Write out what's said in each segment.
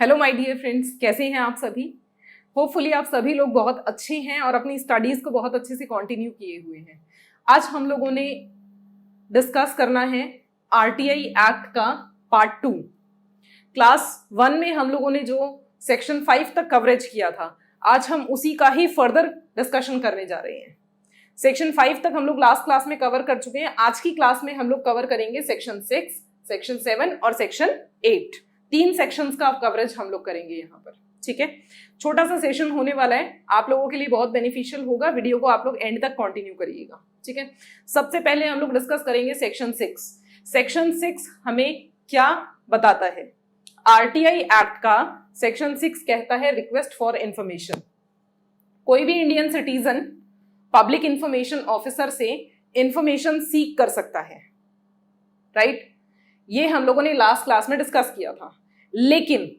Hello my dear friends, कैसे हैं आप सभी। होपफुली आप सभी लोग बहुत अच्छे हैं और अपनी स्टडीज़ को बहुत अच्छे से कंटिन्यू किए हुए हैं। आज हम लोगों ने डिस्कस करना है आरटीआई एक्ट का पार्ट 2। क्लास 1 में हम लोगों ने जो सेक्शन 5 तक कवरेज किया था, आज हम उसी का ही फर्दर डिस्कशन करने जा रहे हैं। सेक्शन 5 तक हम लोग लास्ट क्लास में कवर कर चुके हैं। आज की क्लास में हम लोग कवर करेंगे सेक्शन 6, सेक्शन 7 और सेक्शन 8। 3 सेक्शंस का कवरेज हम लोग करेंगे यहाँ पर। ठीक है, छोटा सा सेशन होने वाला है, आप लोगों के लिए बहुत बेनिफिशियल होगा। वीडियो को आप लोग एंड तक कंटिन्यू करिएगा। ठीक है, सबसे पहले हम लोग डिस्कस करेंगे सेक्शन 6। सेक्शन 6 हमें क्या बताता है? आरटीआई एक्ट का सेक्शन 6 कहता है रिक्वेस्ट फॉर इंफॉर्मेशन। कोई भी Indian citizen public information officer से इंफॉर्मेशन सीक कर सकता है, राइट? ये हम लोगों ने लास्ट क्लास में डिस्कस किया था। लेकिन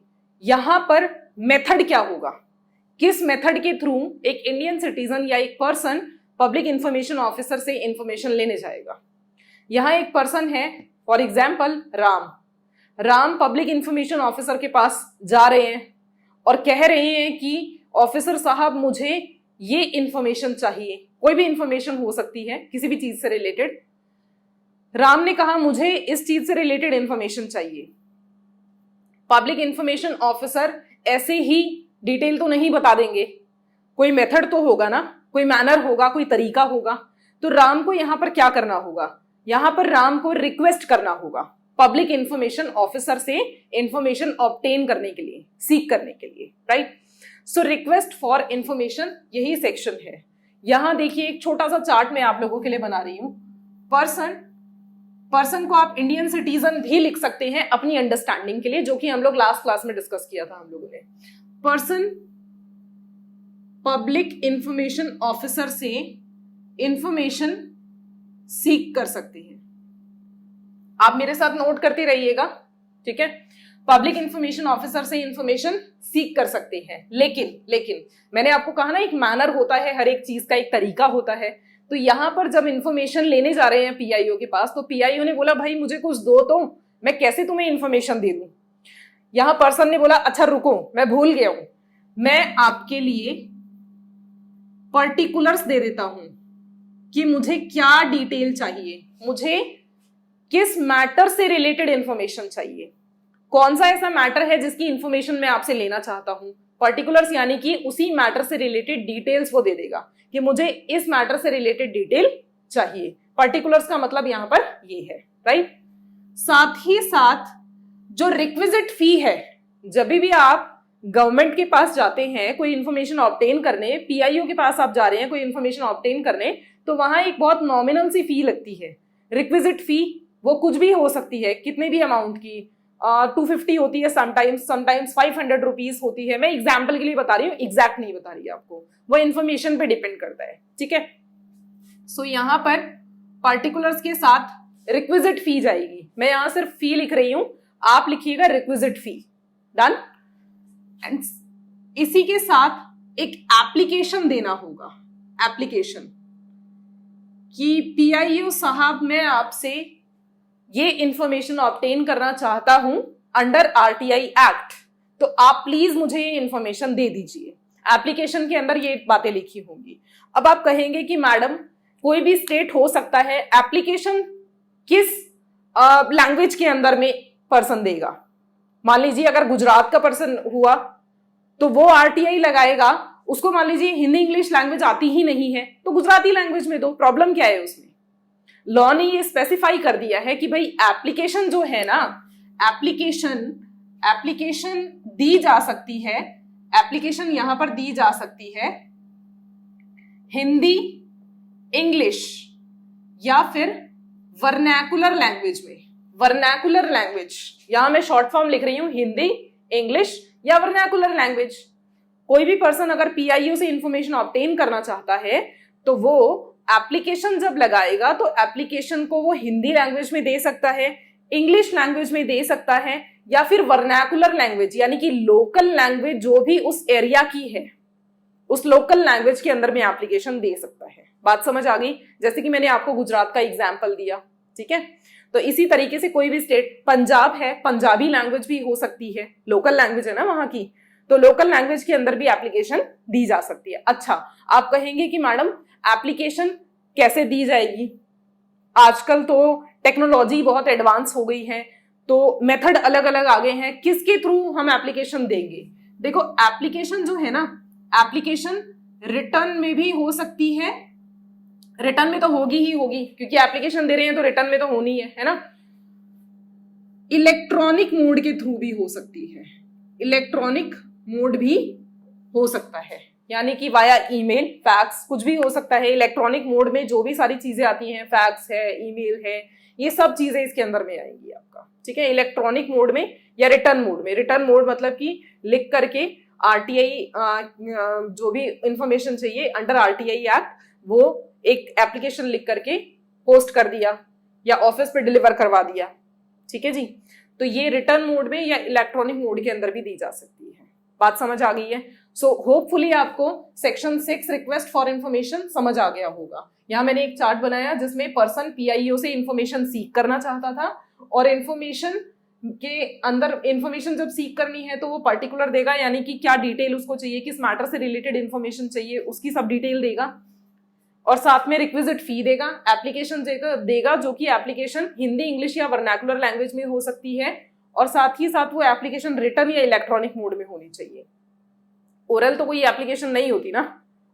यहां पर मेथड क्या होगा? किस मेथड के थ्रू एक इंडियन सिटीजन या एक पर्सन पब्लिक इंफॉर्मेशन ऑफिसर से इंफॉर्मेशन लेने जाएगा? यहां एक पर्सन है, for example Ram public information officer के पास जा रहे हैं और कह रहे हैं कि ऑफिसर साहब मुझे ये इंफॉर्मेशन चाहिए। कोई भी इंफॉर्मेशन हो सकती है, किसी भी चीज से रिलेटेड। राम ने कहा मुझे इस चीज से रिलेटेड इंफॉर्मेशन चाहिए। पब्लिक इंफॉर्मेशन ऑफिसर ऐसे ही डिटेल तो नहीं बता देंगे, कोई मेथड तो होगा ना, कोई मैनर होगा, कोई तरीका होगा। तो राम को यहां पर क्या करना होगा? यहां पर राम को रिक्वेस्ट करना होगा पब्लिक इंफॉर्मेशन ऑफिसर से इंफॉर्मेशन ऑब्टेन करने के लिए, सीक करने के लिए, right? So request for information यही सेक्शन है। यहां देखिए, एक छोटा सा चार्ट मैं आप लोगों के लिए बना रही हूं। पर्सन को आप इंडियन सिटीजन भी लिख सकते हैं अपनी अंडरस्टैंडिंग के लिए, जो कि हम लोग लास्ट क्लास में डिस्कस किया था हम लोगों ने। पर्सन पब्लिक इंफॉर्मेशन ऑफिसर से इंफॉर्मेशन सीक कर सकते हैं। आप मेरे साथ नोट करते रहिएगा, ठीक है? पब्लिक इंफॉर्मेशन ऑफिसर से इंफॉर्मेशन सीक कर सकते हैं। लेकिन मैंने आपको कहा ना, एक मैनर होता है, हर एक चीज का एक तरीका होता है। तो यहां पर जब इंफॉर्मेशन लेने जा रहे हैं पीआईओ के पास, तो पीआईओ ने बोला भाई मुझे कुछ दो, तो मैं कैसे तुम्हें इंफॉर्मेशन दे दूं? यहां पर्सन ने बोला अच्छा रुको, मैं भूल गया हूं, मैं आपके लिए पर्टिकुलर्स दे देता हूं कि मुझे क्या डिटेल चाहिए, मुझे किस मैटर से रिलेटेड इंफॉर्मेशन चाहिए, कौन सा ऐसा मैटर है जिसकी इंफॉर्मेशन मैं आपसे लेना चाहता हूं। पर्टिकुलर्स यानी कि उसी मैटर से रिलेटेड डिटेल्स वो दे देगा कि मुझे इस मैटर से रिलेटेड डिटेल चाहिए। पर्टिकुलर्स का मतलब यहां पर ये है, राइट? साथ ही साथ जो रिक्विजिट फी है, जब भी आप गवर्नमेंट के पास जाते हैं कोई इंफॉर्मेशन ऑब्टेन करने, पीआईओ के पास आप जा रहे हैं कोई इंफॉर्मेशन ऑब्टेन करने, तो वहां एक बहुत नॉमिनल सी फी लगती है, रिक्विजिट फी। वो कुछ भी हो सकती है, कितने भी अमाउंट की, 250 होती है समटाइम्स 500 रुपीज होती है। मैं एग्जाम्पल के लिए बता रही हूँ, एग्जैक्ट नहीं बता रही आपको, वो इंफॉर्मेशन पे डिपेंड करता है, ठीक है? सो यहां पर पार्टिकुलर्स के साथ रिक्विजिट फी जाएगी। मैं यहां सिर्फ फी लिख रही हूं, आप लिखिएगा रिक्विजिट फी। डन? एंड इसी के साथ एक एप्लीकेशन देना होगा, एप्लीकेशन कि पीआईओ साहब मैं आपसे ये इंफॉर्मेशन ऑब्टेन करना चाहता हूं अंडर आरटीआई एक्ट, तो आप प्लीज मुझे ये इंफॉर्मेशन दे दीजिए। एप्लीकेशन के अंदर ये बातें लिखी होंगी। अब आप कहेंगे कि मैडम कोई भी स्टेट हो सकता है, एप्लीकेशन किस लैंग्वेज के अंदर में पर्सन देगा? मान लीजिए अगर गुजरात का पर्सन हुआ तो वो आरटीआई लगाएगा, उसको मान लीजिए हिंदी इंग्लिश लैंग्वेज आती ही नहीं है, तो गुजराती लैंग्वेज में दो। प्रॉब्लम क्या है उसमें? लॉ ने ये स्पेसिफाई कर दिया है कि भाई एप्लीकेशन जो है ना, एप्लीकेशन दी जा सकती है, एप्लीकेशन यहां पर दी जा सकती है हिंदी, इंग्लिश या फिर वर्नैकुलर लैंग्वेज में। वर्नैकुलर लैंग्वेज, यहां मैं शॉर्ट फॉर्म लिख रही हूं, हिंदी, इंग्लिश या वर्नैकुलर लैंग्वेज। कोई भी पर्सन अगर पीआईओ से इंफॉर्मेशन ऑब्टेन करना चाहता है तो वो एप्लीकेशन जब लगाएगा तो एप्लीकेशन को वो हिंदी लैंग्वेज में दे सकता है, इंग्लिश लैंग्वेज में दे सकता है, या फिर वर्नैकुलर लैंग्वेज यानी कि लोकल लैंग्वेज जो भी उस एरिया की है, उस लोकल लैंग्वेज के अंदर में एप्लीकेशन दे सकता है। बात समझ आ गई? जैसे कि मैंने आपको गुजरात का एग्जाम्पल दिया, ठीक है? तो इसी तरीके से कोई भी स्टेट, पंजाब है, पंजाबी लैंग्वेज भी हो सकती है, लोकल लैंग्वेज है ना वहां की, तो लोकल लैंग्वेज के अंदर भी एप्लीकेशन दी जा सकती है। अच्छा, आप कहेंगे कि मैडम एप्लीकेशन कैसे दी जाएगी? आजकल तो टेक्नोलॉजी बहुत एडवांस हो गई है, तो मेथड अलग अलग आ गए हैं, किसके थ्रू हम एप्लीकेशन देंगे? देखो, एप्लीकेशन जो है ना, एप्लीकेशन रिटर्न में भी हो सकती है, रिटर्न में तो होगी ही होगी, क्योंकि एप्लीकेशन दे रहे हैं तो रिटर्न में तो होनी है ना। इलेक्ट्रॉनिक मोड के थ्रू भी हो सकती है, इलेक्ट्रॉनिक मोड भी हो सकता है, यानी कि वाया ईमेल, फैक्स, कुछ भी हो सकता है। इलेक्ट्रॉनिक मोड में जो भी सारी चीजें आती हैं, फैक्स है, ईमेल है, ये सब चीजें इसके अंदर में आएंगी आपका, ठीक है, इलेक्ट्रॉनिक मोड में या रिटर्न मोड में। रिटर्न मोड मतलब कि लिख करके आरटीआई जो भी इंफॉर्मेशन चाहिए अंडर आरटीआई एक्ट, वो एक एप्लीकेशन लिख करके पोस्ट कर दिया या ऑफिस पे डिलीवर करवा दिया, ठीक है जी। तो ये रिटर्न मोड में या इलेक्ट्रॉनिक मोड के अंदर भी दी जा सकती है। बात समझ आ गई है? सो होपफुली आपको सेक्शन 6 रिक्वेस्ट फॉर इंफॉर्मेशन समझ आ गया होगा। यहाँ मैंने एक चार्ट बनाया जिसमें पर्सन पीआईओ से इंफॉर्मेशन सीक करना चाहता था, और इंफॉर्मेशन के अंदर इंफॉर्मेशन जब सीक करनी है तो वो पर्टिकुलर देगा, यानी कि क्या डिटेल उसको चाहिए, किस मैटर से रिलेटेड इंफॉर्मेशन चाहिए, उसकी सब डिटेल देगा, और साथ में रिक्विजिट फी देगा, एप्लीकेशन देगा जो कि एप्लीकेशन हिंदी, इंग्लिश या वर्नाकुलर लैंग्वेज में हो सकती है, और साथ ही साथ वो एप्लीकेशन रिटर्न या इलेक्ट्रॉनिक मोड में होनी चाहिए। ओरल तो कोई एप्लीकेशन नहीं होती ना,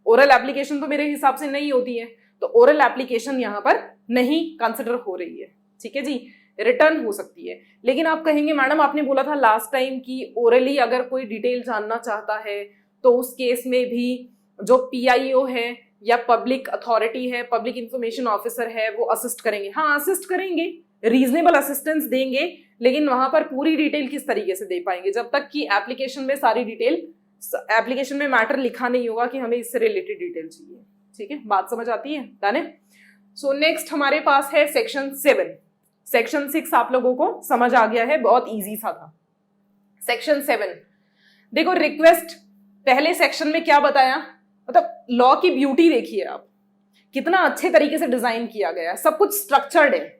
ओरल एप्लीकेशन तो मेरे हिसाब से नहीं होती है, तो ओरल एप्लीकेशन यहाँ पर नहीं कंसिडर हो रही है, ठीक है जी। रिटर्न हो सकती है, लेकिन आप कहेंगे मैडम आपने बोला था लास्ट टाइम कि ओरली अगर कोई डिटेल जानना चाहता है तो उस केस में भी जो पीआईओ है या पब्लिक अथॉरिटी है, पब्लिक इंफॉर्मेशन ऑफिसर है, वो असिस्ट करेंगे। हाँ, असिस्ट करेंगे, रीजनेबल असिस्टेंस देंगे, लेकिन वहां पर पूरी डिटेल किस तरीके से दे पाएंगे जब तक कि एप्लीकेशन में सारी डिटेल, एप्लीकेशन में मैटर लिखा नहीं होगा कि हमें इससे रिलेटेड डिटेल चाहिए, ठीक है। बात समझ आती है? डन है। सो नेक्स्ट हमारे पास है सेक्शन 7। सेक्शन 6 आप लोगों को समझ आ गया है, बहुत इजी सा था। सेक्शन 7 देखो, रिक्वेस्ट पहले सेक्शन में क्या बताया, मतलब लॉ की ब्यूटी देखिए आप, कितना अच्छे तरीके से डिजाइन किया गया है, सब कुछ स्ट्रक्चर्ड है।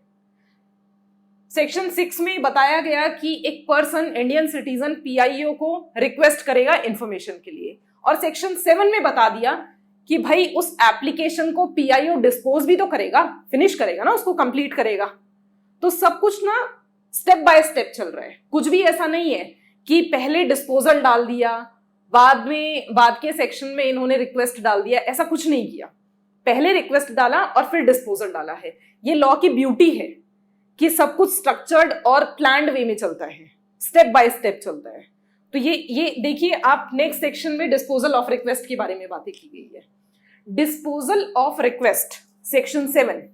सेक्शन 6 में बताया गया कि एक पर्सन, इंडियन सिटीजन, पीआईओ को रिक्वेस्ट करेगा इंफॉर्मेशन के लिए, और सेक्शन 7 में बता दिया कि भाई उस एप्लीकेशन को पीआईओ डिस्पोज भी तो करेगा, फिनिश करेगा ना, उसको कंप्लीट करेगा। तो सब कुछ ना स्टेप बाय स्टेप चल रहा है, कुछ भी ऐसा नहीं है कि पहले डिस्पोजल डाल दिया, बाद के सेक्शन में इन्होंने रिक्वेस्ट डाल दिया, ऐसा कुछ नहीं किया। पहले रिक्वेस्ट डाला और फिर डिस्पोजल डाला है। ये लॉ की ब्यूटी है कि सब कुछ स्ट्रक्चर्ड और प्लान्ड वे में चलता है, स्टेप बाय स्टेप चलता है। तो ये देखिए आप, नेक्स्ट सेक्शन में डिस्पोजल ऑफ रिक्वेस्ट के बारे में बातें की गई है। Disposal of request, section 7।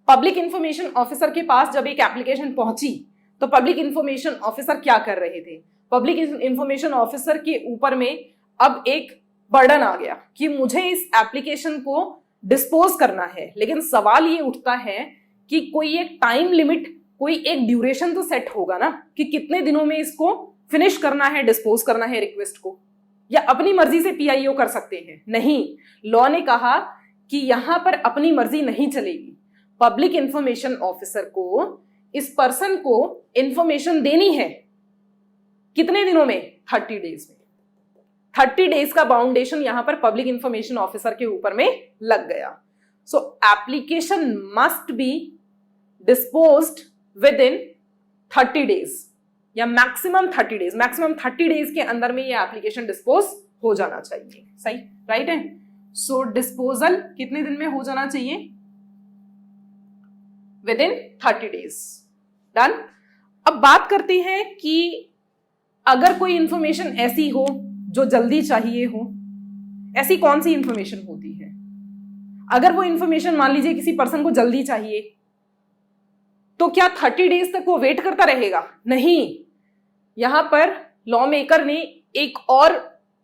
Public information officer के पास जब एक एप्लीकेशन पहुंची तो पब्लिक इंफॉर्मेशन ऑफिसर क्या कर रहे थे? पब्लिक इंफॉर्मेशन ऑफिसर के ऊपर में अब एक बर्डन आ गया कि मुझे इस एप्लीकेशन को डिस्पोज करना है, लेकिन सवाल ये उठता है कि कोई एक टाइम लिमिट, कोई एक ड्यूरेशन तो सेट होगा ना कि कितने दिनों में इसको फिनिश करना है, डिस्पोज करना है रिक्वेस्ट को, या अपनी मर्जी से पीआईओ कर सकते हैं? नहीं, लॉ ने कहा कि यहां पर अपनी मर्जी नहीं चलेगी। पब्लिक इंफॉर्मेशन ऑफिसर को इस पर्सन को इंफॉर्मेशन देनी है, कितने दिनों में? 30 डेज में। 30 डेज का बाउंडेशन यहां पर पब्लिक इंफॉर्मेशन ऑफिसर के ऊपर में लग गया। सो application must be disposed with in 30 days या मैक्सिमम 30 डेज। मैक्सिमम 30 डेज के अंदर में ये एप्लीकेशन डिस्पोज हो जाना चाहिए। सही, राइट है। सो डिस्पोजल कितने दिन में हो जाना चाहिए? With in 30 days. डन। अब बात करते हैं कि अगर कोई इंफॉर्मेशन ऐसी हो जो जल्दी चाहिए हो, ऐसी कौन सी इंफॉर्मेशन होती है? अगर वो इंफॉर्मेशन मान लीजिए किसी पर्सन को जल्दी चाहिए, तो क्या 30 डेज तक वो वेट करता रहेगा? नहीं। यहां पर लॉ मेकर ने एक और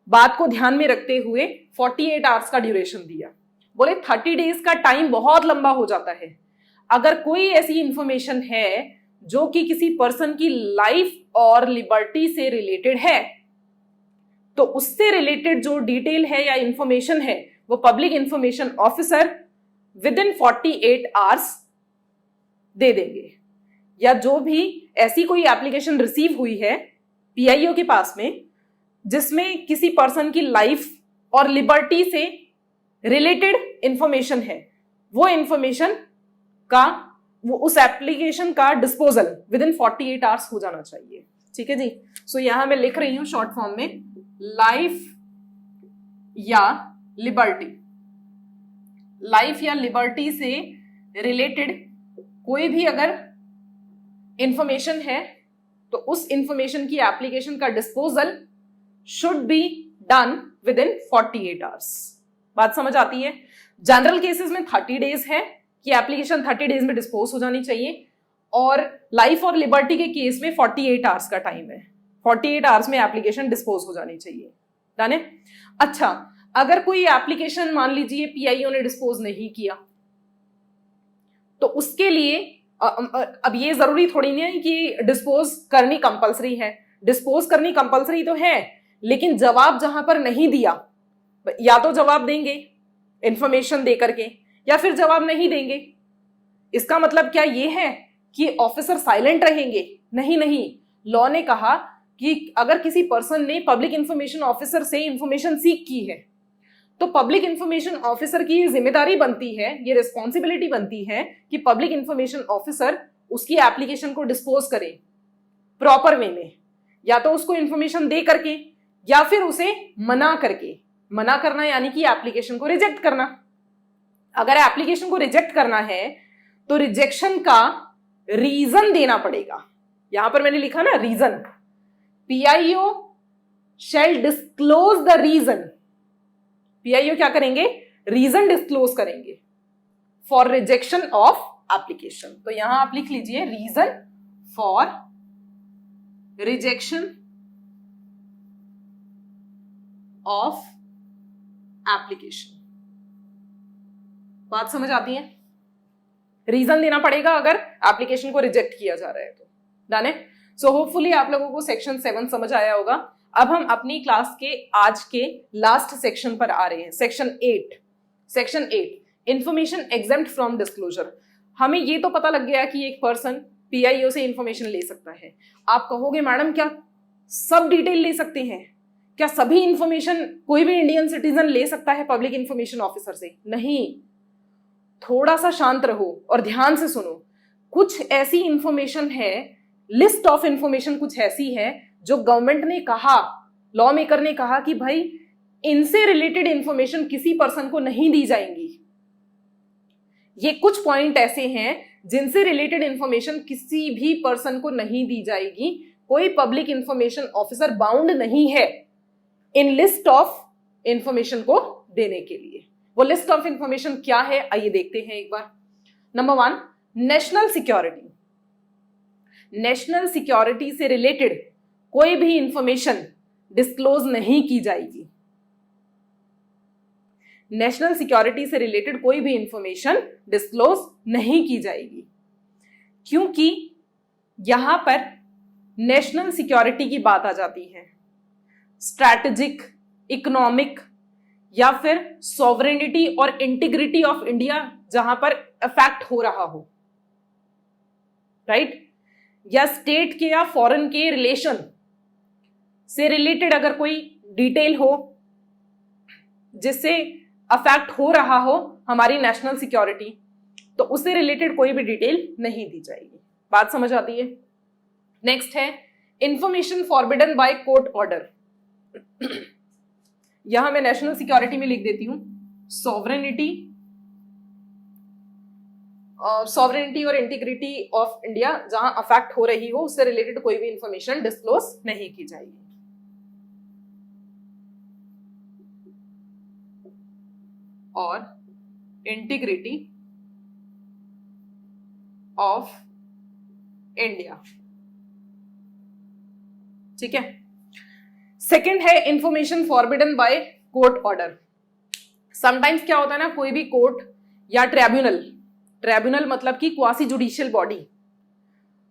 बात को ध्यान में रखते हुए 48 आवर्स का ड्यूरेशन दिया। बोले 30 डेज का टाइम बहुत लंबा हो जाता है। अगर कोई ऐसी इंफॉर्मेशन है जो कि किसी पर्सन की लाइफ और लिबर्टी से रिलेटेड है, तो उससे रिलेटेड जो डिटेल है या इंफॉर्मेशन है वो public information officer within 48 hours दे देंगे, या जो भी ऐसी कोई एप्लीकेशन रिसीव हुई है पीआईओ के पास में जिसमें किसी पर्सन की लाइफ और लिबर्टी से रिलेटेड इंफॉर्मेशन है, वो इंफॉर्मेशन का उस एप्लीकेशन का डिस्पोजल विद इन 48 आवर्स हो जाना चाहिए। ठीक है जी। सो यहां मैं लिख रही हूं शॉर्ट फॉर्म में, लाइफ या लिबर्टी, लाइफ या लिबर्टी से रिलेटेड कोई भी अगर इंफॉर्मेशन है तो उस इंफॉर्मेशन की एप्लीकेशन का disposal should be done with in 48 hours. बात समझ आती है? जनरल केसेस में 30 डेज है कि एप्लीकेशन 30 डेज में डिस्पोज हो जानी चाहिए, और लाइफ और लिबर्टी के केस में 48 आवर्स का टाइम है। 48 आवर्स में एप्लीकेशन डिस्पोज हो जानी चाहिए। डन है? अच्छा, अगर कोई एप्लीकेशन मान लीजिए पीआईओ ने डिस्पोज नहीं किया तो उसके लिए अब ये जरूरी थोड़ी नहीं है कि डिस्पोज करनी कंपलसरी है। डिस्पोज करनी कंपलसरी तो है, लेकिन जवाब जहां पर नहीं दिया, या तो जवाब देंगे इंफॉर्मेशन दे करके या फिर जवाब नहीं देंगे। इसका मतलब क्या ये है कि ऑफिसर साइलेंट रहेंगे? नहीं नहीं, लॉ ने कहा कि अगर किसी पर्सन ने पब्लिक इंफॉर्मेशन ऑफिसर से इंफॉर्मेशन सीख की है तो पब्लिक इंफॉर्मेशन ऑफिसर की ये जिम्मेदारी बनती है, ये रिस्पॉन्सिबिलिटी बनती है कि पब्लिक इंफॉर्मेशन ऑफिसर उसकी एप्लीकेशन को डिस्पोज करे प्रॉपर वे में, या तो उसको इंफॉर्मेशन दे करके या फिर उसे मना करके। मना करना यानी कि एप्लीकेशन को रिजेक्ट करना। अगर एप्लीकेशन को रिजेक्ट करना है तो रिजेक्शन का रीजन देना पड़ेगा। यहां पर मैंने लिखा ना reason, PIO shall disclose the reason. PIO क्या करेंगे? रीजन डिस्क्लोज करेंगे फॉर रिजेक्शन ऑफ एप्लीकेशन। तो यहां आप लिख लीजिए reason for rejection of application. बात समझ आती है? रीजन देना पड़ेगा अगर एप्लीकेशन को रिजेक्ट किया जा रहा है तो। डन है? सो होपफुली आप लोगों को सेक्शन 7 समझ आया होगा। अब हम अपनी क्लास के आज के लास्ट सेक्शन पर आ रहे हैं, section 8। Section 8 information exempt from disclosure. हमें ये तो पता लग गया कि एक पर्सन पीआईओ से इंफॉर्मेशन ले सकता है। आप कहोगे मैडम क्या सब डिटेल ले सकते हैं? क्या सभी इंफॉर्मेशन कोई भी इंडियन सिटीजन ले सकता है पब्लिक इंफॉर्मेशन ऑफिसर से? नहीं, थोड़ा सा शांत रहो और ध्यान से सुनो। कुछ ऐसी इंफॉर्मेशन है, लिस्ट ऑफ इंफॉर्मेशन कुछ ऐसी है जो गवर्नमेंट ने कहा, लॉ मेकर ने कहा कि भाई इनसे रिलेटेड इंफॉर्मेशन किसी पर्सन को नहीं दी जाएंगी। ये कुछ पॉइंट ऐसे हैं जिनसे रिलेटेड इंफॉर्मेशन किसी भी पर्सन को नहीं दी जाएगी। कोई पब्लिक इंफॉर्मेशन ऑफिसर बाउंड नहीं है इन लिस्ट ऑफ इंफॉर्मेशन को देने के लिए। वो लिस्ट ऑफ इंफॉर्मेशन क्या है आइए देखते हैं एक बार। Number 1, national security. National security से रिलेटेड कोई भी इंफॉर्मेशन डिस्क्लोज नहीं की जाएगी। नेशनल सिक्योरिटी से रिलेटेड कोई भी इंफॉर्मेशन डिस्क्लोज नहीं की जाएगी, क्योंकि यहां पर नेशनल सिक्योरिटी की बात आ जाती है। स्ट्रैटेजिक, इकोनॉमिक या फिर सॉवरेनिटी और इंटीग्रिटी ऑफ इंडिया जहां पर अफेक्ट हो रहा हो, राइट? या स्टेट के या फॉरेन के रिलेशन से रिलेटेड अगर कोई डिटेल हो जिससे अफेक्ट हो रहा हो हमारी नेशनल सिक्योरिटी, तो उससे रिलेटेड कोई भी डिटेल नहीं दी जाएगी। बात समझ आती है? नेक्स्ट है information forbidden by court order. यहां मैं नेशनल सिक्योरिटी में लिख देती हूं सॉवरेनिटी और इंटीग्रिटी ऑफ इंडिया, जहां अफेक्ट हो रही हो उससे रिलेटेड कोई भी इंफॉर्मेशन डिस्क्लोज नहीं की जाएगी। और इंटीग्रिटी ऑफ इंडिया, ठीक है। सेकंड है information forbidden by court order. Sometimes क्या होता है ना, कोई भी कोर्ट या ट्रिब्यूनल मतलब कि क्वासी जुडिशियल बॉडी,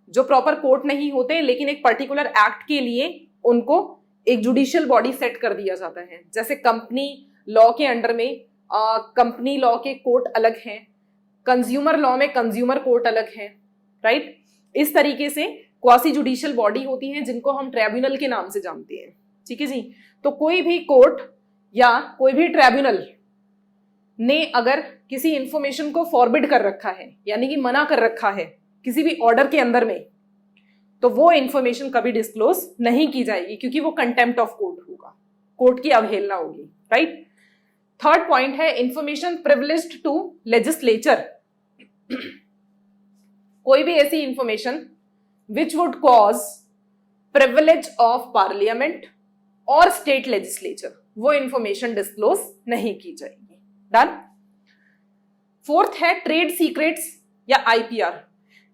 जो प्रॉपर कोर्ट नहीं होते लेकिन एक पर्टिकुलर एक्ट के लिए उनको एक जुडिशियल बॉडी सेट कर दिया जाता है। जैसे कंपनी लॉ के अंडर में कंपनी लॉ के कोर्ट अलग हैं, कंज्यूमर लॉ में कंज्यूमर कोर्ट अलग है, राइट। इस तरीके से क्वासी जुडिशियल बॉडी होती हैं जिनको हम ट्राइब्यूनल के नाम से जानते हैं, ठीक है जी। तो कोई भी कोर्ट या कोई भी ट्राइब्यूनल ने अगर किसी इंफॉर्मेशन को फॉरबिड कर रखा है, यानी कि मना कर रखा है किसी भी ऑर्डर के अंदर में, तो वो इंफॉर्मेशन कभी डिस्क्लोज नहीं की जाएगी, क्योंकि वो कंटेम्प्ट ऑफ कोर्ट होगा, कोर्ट की अवहेलना होगी, राइट। थर्ड पॉइंट है इंफॉर्मेशन प्रिविलेज्ड टू लेजिस्लेचर। कोई भी ऐसी information which would cause privilege of parliament और स्टेट लेजिस्लेचर, वो इंफॉर्मेशन डिस्क्लोज नहीं की जाएगी। डन। फोर्थ है ट्रेड सीक्रेट्स या आईपीआर।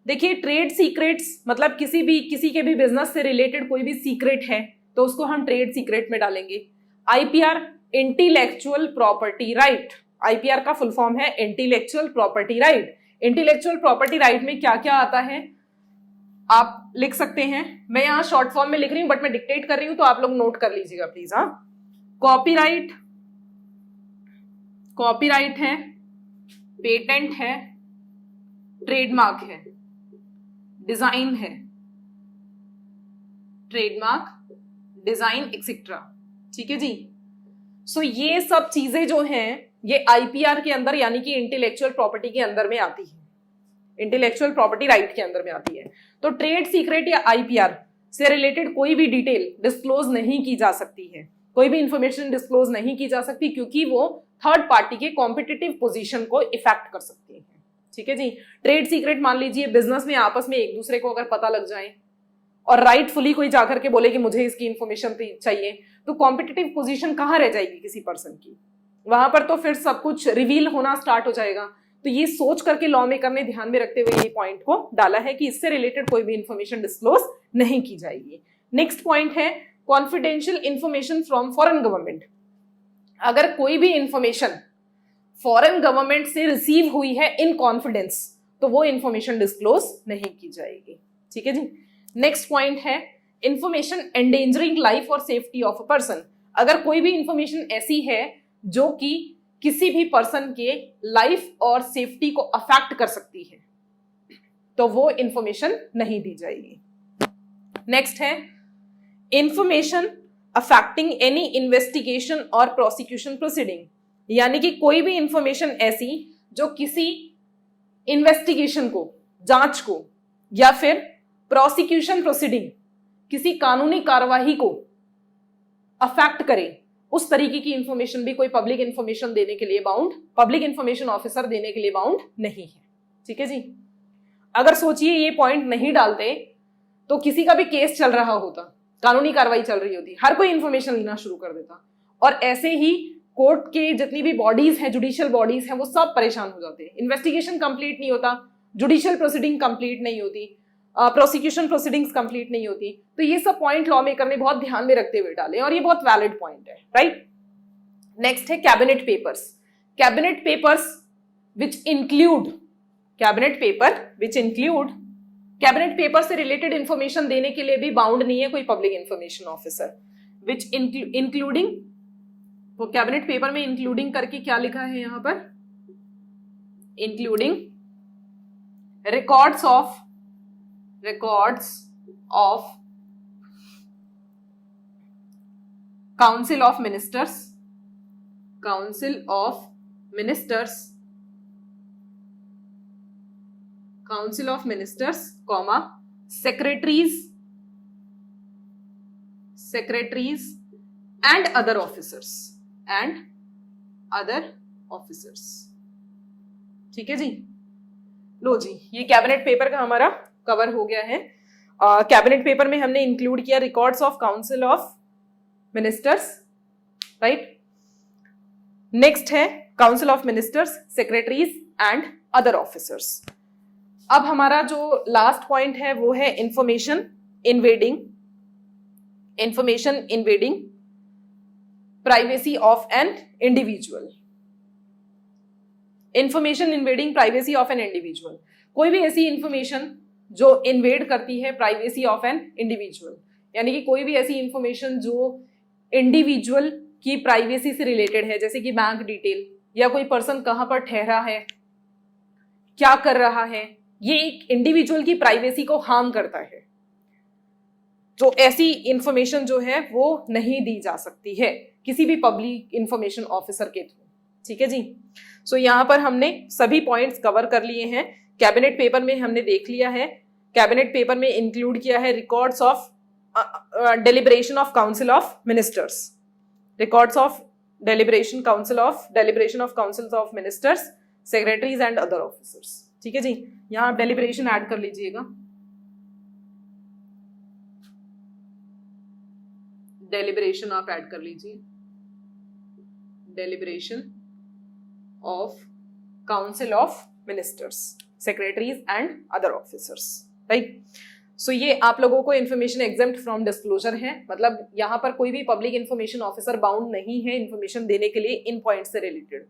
देखिए ट्रेड सीक्रेट्स मतलब किसी के भी बिजनेस से रिलेटेड कोई भी सीक्रेट है तो उसको हम ट्रेड सीक्रेट में डालेंगे। IPR intellectual property right, IPR का फुल फॉर्म है intellectual property right. Intellectual property right में क्या क्या आता है आप लिख सकते हैं, मैं यहाँ शॉर्ट फॉर्म में लिख रही हूं बट मैं डिक्टेट कर रही हूं तो आप लोग नोट कर लीजिएगा प्लीज। हाँ, कॉपीराइट, कॉपीराइट है, पेटेंट है, ट्रेडमार्क है, डिजाइन है, ट्रेडमार्क, डिजाइन एक्सेट्रा, ठीक है जी। सो ये सब चीजें जो हैं ये आईपीआर के अंदर यानी कि इंटेलेक्चुअल प्रॉपर्टी के अंदर में आती है, इंटेलेक्चुअल प्रॉपर्टी राइट के अंदर में आती है। तो ट्रेड सीक्रेट या आईपीआर से रिलेटेड कोई भी डिटेल डिस्क्लोज नहीं की जा सकती है, कोई भी इंफॉर्मेशन डिस्क्लोज नहीं की जा सकती, क्योंकि वो थर्ड पार्टी के कॉम्पिटिटिव पोजीशन को इफेक्ट कर सकती है, ठीक है जी। ट्रेड सीक्रेट मान लीजिए बिजनेस में आपस में एक दूसरे को अगर पता लग जाए और राइटफुली कोई जाकर के बोले कि मुझे इसकी इंफॉर्मेशन चाहिए, तो कॉम्पिटिटिव पोजीशन कहाँ रह जाएगी किसी पर्सन की, वहां पर तो फिर सब कुछ रिवील होना स्टार्ट हो जाएगा। तो ये सोच करके लॉ मेकर ने ध्यान में रखते हुए ये पॉइंट को डाला है कि इससे रिलेटेड कोई भी इंफॉर्मेशन डिस्क्लोज नहीं की जाएगी। नेक्स्ट पॉइंट है confidential information from foreign government. अगर कोई भी इंफॉर्मेशन फॉरेन गवर्नमेंट से रिसीव हुई है इन कॉन्फिडेंस तो वो इंफॉर्मेशन डिस्क्लोज नहीं की जाएगी, ठीक है जी। नेक्स्ट पॉइंट है इंफॉर्मेशन एंडेंजरिंग लाइफ और सेफ्टी ऑफ अ पर्सन। अगर कोई भी इंफॉर्मेशन ऐसी है जो कि किसी भी पर्सन के लाइफ और सेफ्टी को अफेक्ट कर सकती है तो वो इंफॉर्मेशन नहीं दी जाएगी। नेक्स्ट है इंफॉर्मेशन अफेक्टिंग एनी इन्वेस्टिगेशन और प्रोसिक्यूशन प्रोसीडिंग, यानी कि कोई भी इंफॉर्मेशन ऐसी जो किसी इन्वेस्टिगेशन को, जांच को या फिर प्रोसिक्यूशन प्रोसीडिंग, किसी कानूनी कार्यवाही को अफेक्ट करे, उस तरीके की इंफॉर्मेशन भी कोई पब्लिक इंफॉर्मेशन देने के लिए बाउंड, पब्लिक इंफॉर्मेशन ऑफिसर देने के लिए बाउंड नहीं है, ठीक है जी। अगर सोचिए ये पॉइंट नहीं डालते तो किसी का भी केस चल रहा होता, कानूनी कार्रवाई चल रही होती, हर कोई इंफॉर्मेशन लेना शुरू कर देता और ऐसे ही कोर्ट के जितनी भी बॉडीज हैं, जुडिशियल बॉडीज हैं, वो सब परेशान हो जाते हैं। इन्वेस्टिगेशन कंप्लीट नहीं होता, जुडिशियल प्रोसीडिंग कंप्लीट नहीं होती, प्रोसिक्यूशन प्रोसीडिंग्स कंप्लीट नहीं होती। तो ये सब पॉइंट लॉ मेकर ने बहुत ध्यान में रखते हुए डाले और ये बहुत वैलिड पॉइंट है, राइट। नेक्स्ट है cabinet papers. Cabinet papers which include, cabinet paper which include, cabinet paper से रिलेटेड इंफॉर्मेशन देने के लिए भी बाउंड नहीं है कोई पब्लिक इंफॉर्मेशन ऑफिसर। विच इंक्लूडिंग, तो कैबिनेट पेपर में इंक्लूडिंग करके क्या लिखा है यहां पर, including records of council of ministers, comma secretaries and other officers, ठीक है जी। लो जी, ये कैबिनेट पेपर का हमारा कवर हो गया है। कैबिनेट पेपर में हमने इंक्लूड किया records of council of ministers, right. Next है council of ministers, secretaries and other officers. अब हमारा जो लास्ट पॉइंट है वो है information invading privacy of an individual. Information invading privacy of an individual, कोई भी ऐसी इंफॉर्मेशन जो इन्वेड करती है प्राइवेसी ऑफ एन इंडिविजुअल, यानी कि कोई भी ऐसी इंफॉर्मेशन जो इंडिविजुअल की प्राइवेसी से रिलेटेड है, जैसे कि बैंक डिटेल या कोई पर्सन कहां पर ठहरा है, क्या कर रहा है, ये एक इंडिविजुअल की प्राइवेसी को हार्म करता है, तो ऐसी इंफॉर्मेशन जो है वो नहीं दी जा सकती है किसी भी पब्लिक इंफॉर्मेशन ऑफिसर के थ्रू। ठीक है जी। सो यहाँ पर हमने सभी पॉइंट्स कवर कर लिए हैं। कैबिनेट पेपर में हमने देख लिया है, कैबिनेट पेपर में इंक्लूड किया है records of deliberation of council of ministers, records of deliberation of councils of ministers, secretaries and other officers. ठीक है जी। यहाँ आप डेलिब्रेशन ऐड कर लीजिएगा, डेलिब्रेशन आप ऐड कर लीजिए, deliberation of council of ministers, secretaries and other officers, right. So ये आप लोगों को इन्फॉर्मेशन एग्जेम्प्ट फ्रॉम डिस्क्लोजर है, मतलब यहाँ पर कोई भी पब्लिक इन्फॉर्मेशन ऑफिसर बाउंड नहीं है इन्फॉर्मेशन देने के लिए इन पॉइंट से रिलेटेड।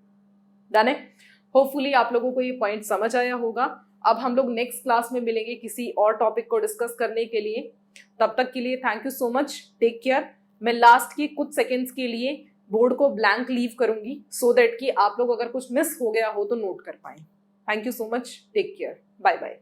डन है। होपफुली आप लोगों को ये पॉइंट समझ आया होगा। अब हम लोग नेक्स्ट क्लास में मिलेंगे किसी और टॉपिक को डिस्कस करने के लिए। तब तक के लिए thank you so much, take care. मैं लास्ट के कुछ सेकेंड्स के लिए बोर्ड को ब्लैंक लीव करूंगी सो दैट कि आप लोग अगर कुछ मिस हो गया हो तो नोट कर पाए। Thank you so much, take care, bye bye.